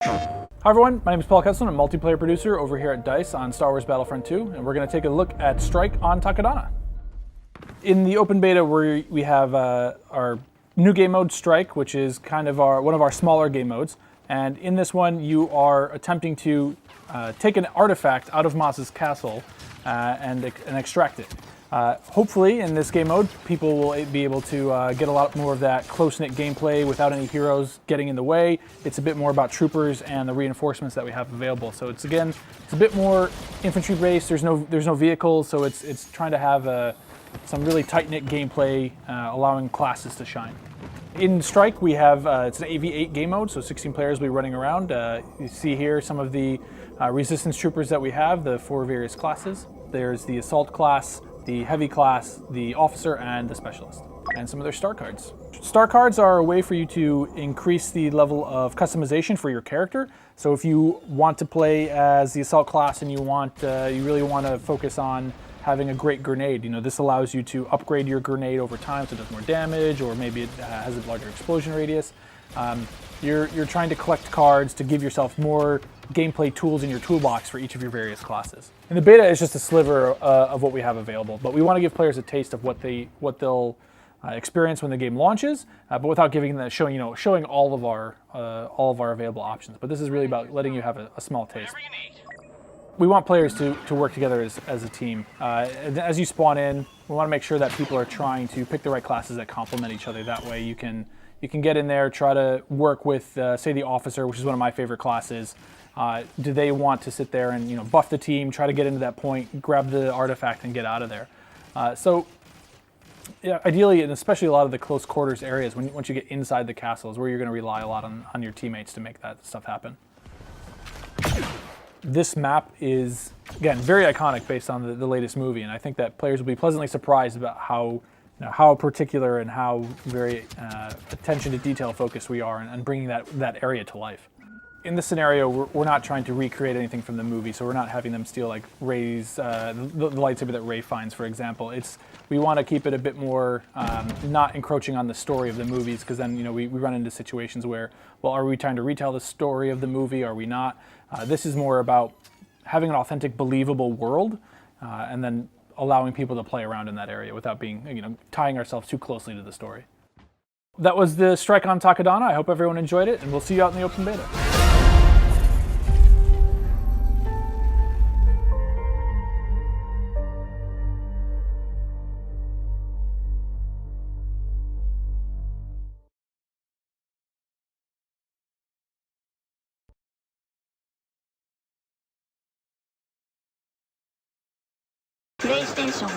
Hi everyone, my name is Paul Kesselman, a multiplayer producer over here at DICE on Star Wars Battlefront II, and we're going to take a look at Strike on Takodana. In the open beta, we have our new game mode, Strike, which is kind of one of our smaller game modes. And in this one, you are attempting to take an artifact out of Maz's castle and extract it. Hopefully, in this game mode, people will be able to get a lot more of that close-knit gameplay without any heroes getting in the way. It's a bit more about troopers and the reinforcements that we have available. So it's a bit more infantry-based. There's no vehicles, so it's trying to have some really tight-knit gameplay, allowing classes to shine. In Strike, we have it's an 8v8 game mode, so 16 players will be running around. You see here some of the resistance troopers that we have, the 4 various classes. There's the assault class, the heavy class, the officer, and the specialist, and some of their star cards. Star cards are a way for you to increase the level of customization for your character. So if you want to play as the assault class and you really want to focus on having a great grenade, this allows you to upgrade your grenade over time so it does more damage, or maybe it has a larger explosion radius. You're trying to collect cards to give yourself more gameplay tools in your toolbox for each of your various classes. And the beta is just a sliver of what we have available, but we want to give players a taste of what they'll experience when the game launches, but without giving them showing all of our available options. But this is really about letting you have a small taste. We want players to work together as a team. As you spawn in, we want to make sure that people are trying to pick the right classes that complement each other. That way you can get in there, try to work with, say, the officer, which is one of my favorite classes. Do they want to sit there and buff the team, try to get into that point, grab the artifact, and get out of there? Yeah, ideally, and especially a lot of the close quarters areas, once you get inside the castle, is where you're going to rely a lot on your teammates to make that stuff happen. This map is, again, very iconic based on the latest movie, and I think that players will be pleasantly surprised about how particular and how very attention to detail focused we are in bringing that area to life. In this scenario, we're not trying to recreate anything from the movie, so we're not having them steal like Rey's, the lightsaber that Rey finds, for example. We want to keep it a bit more not encroaching on the story of the movies, because then we run into situations where, well, are we trying to retell the story of the movie? Are we not? This is more about having an authentic, believable world, and then allowing people to play around in that area without being, tying ourselves too closely to the story. That was the Strike on Takodana. I hope everyone enjoyed it, and we'll see you out in the open beta. PlayStation